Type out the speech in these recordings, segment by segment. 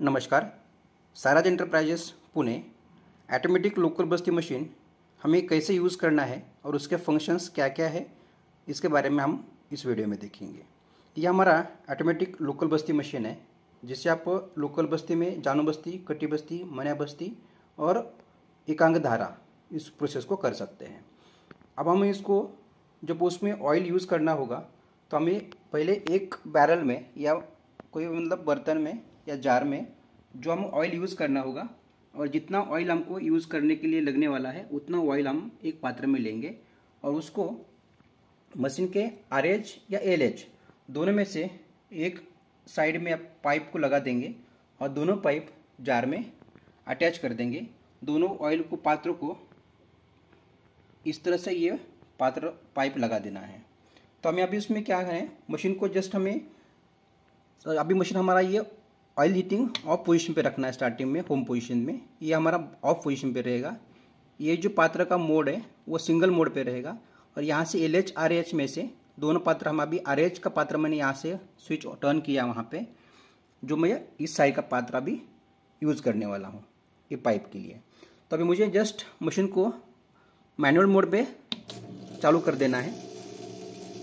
नमस्कार। साराज enterprises Pune automatic local बस्ती machine हमें कैसे यूज़ करना है और उसके फंक्शंस क्या क्या है, इसके बारे में हम इस वीडियो में देखेंगे। यह हमारा ऑटोमेटिक लोकल बस्ती मशीन है, जिससे आप लोकल बस्ती में जानो बस्ती, कटी बस्ती, मना बस्ती और एकांग धारा इस प्रोसेस को कर सकते हैं। अब हमें इसको जब उसमें ऑयल यूज़ करना होगा तो हमें पहले एक बैरल में या कोई बर्तन में या जार में जो हम ऑयल यूज़ करना होगा, और जितना ऑयल हमको यूज़ करने के लिए लगने वाला है उतना ऑयल हम एक पात्र में लेंगे और उसको मशीन के RH या LH दोनों में से एक साइड में आप पाइप को लगा देंगे और दोनों पाइप जार में अटैच कर देंगे। दोनों ऑयल को पात्रों को इस तरह से ये पात्र पाइप लगा देना है। तो हमें अभी उसमें क्या है, मशीन को जस्ट हमें अभी मशीन हमारा ये ऑयल हीटिंग ऑफ पोजीशन पे रखना है। स्टार्टिंग में होम पोजीशन में ये हमारा ऑफ पोजीशन पे रहेगा। ये जो पात्र का मोड है वो सिंगल मोड पे रहेगा और यहाँ से LH RH में से दोनों पात्र हम अभी RH का पात्र मैंने यहाँ से स्विच टर्न किया वहाँ पे, जो मैं इस साइड का पात्र अभी यूज़ करने वाला हूँ ये पाइप के लिए। तो अभी मुझे जस्ट मशीन को मैनुअल मोड पे चालू कर देना है।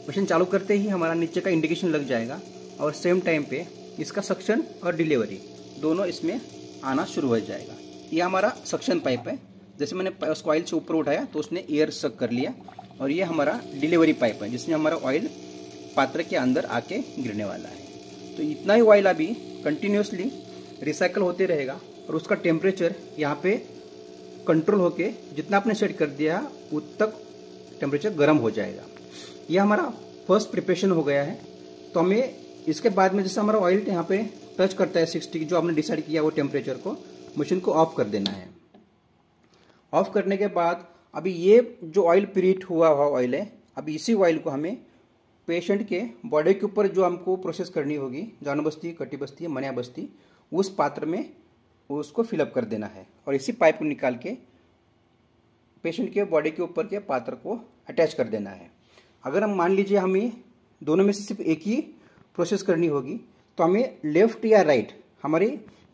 मशीन चालू करते ही हमारा नीचे का इंडिकेशन लग जाएगा और सेम टाइम पे इसका सक्शन और डिलीवरी दोनों इसमें आना शुरू हो जाएगा। ये हमारा सक्शन पाइप है, जैसे मैंने उस ऑयल से ऊपर उठाया तो उसने एयर सक कर लिया, और ये हमारा डिलीवरी पाइप है जिसमें हमारा ऑयल पात्र के अंदर आके गिरने वाला है। तो इतना ही ऑयल अभी कंटिन्यूसली रिसाइकल होते रहेगा और उसका टेम्परेचर यहाँ पे कंट्रोल होके जितना आपने सेट कर दिया उतना तक टेम्परेचर गर्म हो जाएगा। यह हमारा फर्स्ट प्रिपरेशन हो गया है। तो हमें इसके बाद में जैसे हमारा ऑयल यहाँ पे टच करता है 60 जो आपने डिसाइड किया वो टेम्परेचर को, मशीन को ऑफ कर देना है। ऑफ करने के बाद अभी ये जो ऑयल प्रीहीट हुआ ऑयल है, अभी इसी ऑयल को हमें पेशेंट के बॉडी के ऊपर जो हमको प्रोसेस करनी होगी, जानो बस्ती, कटी बस्ती, मनिया बस्ती, उस पात्र में उसको फिलअप कर देना है और इसी पाइप को निकाल के पेशेंट के बॉडी के ऊपर के पात्र को अटैच कर देना है। अगर हम मान लीजिए हमें दोनों में से सिर्फ एक ही प्रोसेस करनी होगी तो हमें लेफ्ट या राइट हमारी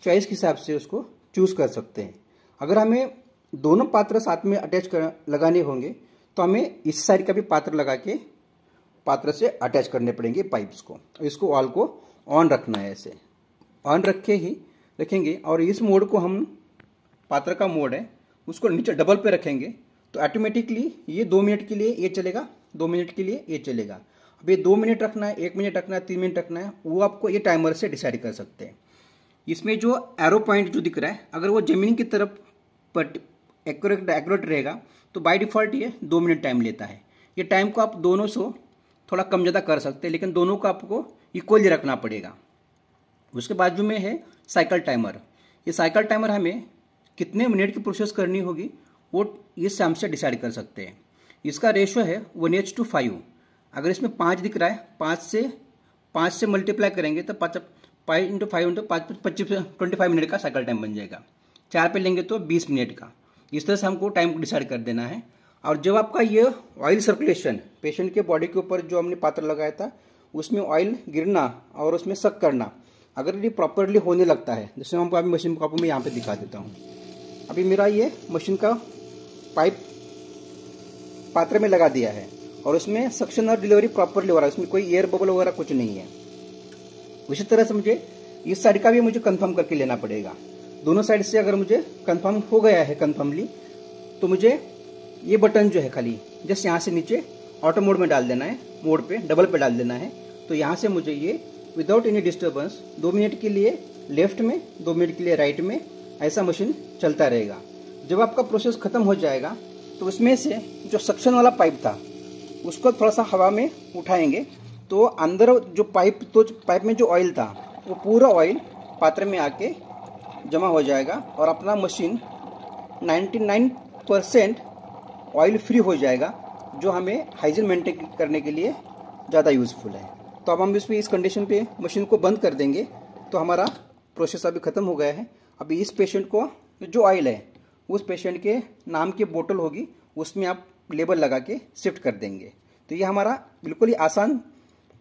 चॉइस के हिसाब से उसको चूज कर सकते हैं। अगर हमें दोनों पात्र साथ में अटैच लगाने होंगे तो हमें इस साइड का भी पात्र लगा के पात्र से अटैच करने पड़ेंगे पाइप्स को। इसको ऑल को ऑन रखना है, ऐसे ऑन रखे ही रखेंगे और इस मोड को हम पात्र का मोड है उसको नीचे डबल पे रखेंगे तो ऑटोमेटिकली ये 2 मिनट के लिए ये चलेगा, 2 मिनट के लिए ये चलेगा। अब ये 2 मिनट रखना है, 1 मिनट रखना है, 3 मिनट रखना है, वो आपको ये टाइमर से डिसाइड कर सकते हैं। इसमें जो एरो पॉइंट जो दिख रहा है अगर वो जमीन की तरफ एक्यूरेट रहेगा तो बाय डिफॉल्ट ये 2 मिनट टाइम लेता है। ये टाइम को आप दोनों से थोड़ा कम ज़्यादा कर सकते हैं, लेकिन दोनों को आपको इक्वली रखना पड़ेगा। उसके बाजू में है साइकिल टाइमर। ये साइकिल टाइमर हमें कितने मिनट की प्रोसेस करनी होगी वो इस हम से डिसाइड कर सकते हैं। इसका रेशो है 1:5। अगर इसमें 5 दिख रहा है, 5 से मल्टीप्लाई करेंगे तो 5 × 5 25 मिनट का साइकिल टाइम बन जाएगा। 4 पे लेंगे तो 20 मिनट का। इस तरह से हमको टाइम को डिसाइड कर देना है। और जब आपका ये ऑयल सर्कुलेशन पेशेंट के बॉडी के ऊपर जो हमने पात्र लगाया था उसमें ऑयल गिरना और उसमें सक करना अगर ये प्रॉपरली होने लगता है, जैसे हम अभी मशीन को आपको मैं यहाँ पे दिखा देता हूँ। अभी मेरा ये मशीन का पाइप पात्र में लगा दिया है और उसमें सक्शन और डिलीवरी प्रॉपरली हो रहा है, उसमें कोई एयर बबल वगैरह कुछ नहीं है। उसी तरह से मुझे इस साइड का भी मुझे कंफर्म करके लेना पड़ेगा। दोनों साइड से अगर मुझे कंफर्म हो गया है कंफर्मली तो मुझे ये बटन जो है खाली जस्ट यहाँ से नीचे ऑटो मोड में डाल देना है, मोड पे डबल पे डाल देना है। तो यहाँ से मुझे ये विदाउट एनी डिस्टर्बेंस 2 मिनट के लिए लेफ्ट में, 2 मिनट के लिए राइट में ऐसा मशीन चलता रहेगा। जब आपका प्रोसेस खत्म हो जाएगा तो उसमें से जो सक्शन वाला पाइप था उसको थोड़ा सा हवा में उठाएंगे तो अंदर जो पाइप में जो ऑयल था वो पूरा ऑयल पात्र में आके जमा हो जाएगा और अपना मशीन 99% ऑयल फ्री हो जाएगा, जो हमें हाइजीन मेंटेन करने के लिए ज़्यादा यूज़फुल है। तो अब हम इस कंडीशन पे मशीन को बंद कर देंगे तो हमारा प्रोसेस अभी ख़त्म हो गया है। अभी इस पेशेंट को जो ऑयल है उस पेशेंट के नाम की बोतल होगी उसमें आप लेबल लगा के शिफ्ट कर देंगे। तो ये हमारा बिल्कुल ही आसान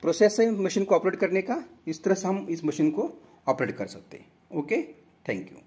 प्रोसेस है मशीन को ऑपरेट करने का। इस तरह से हम इस मशीन को ऑपरेट कर सकते हैं। Okay, thank you.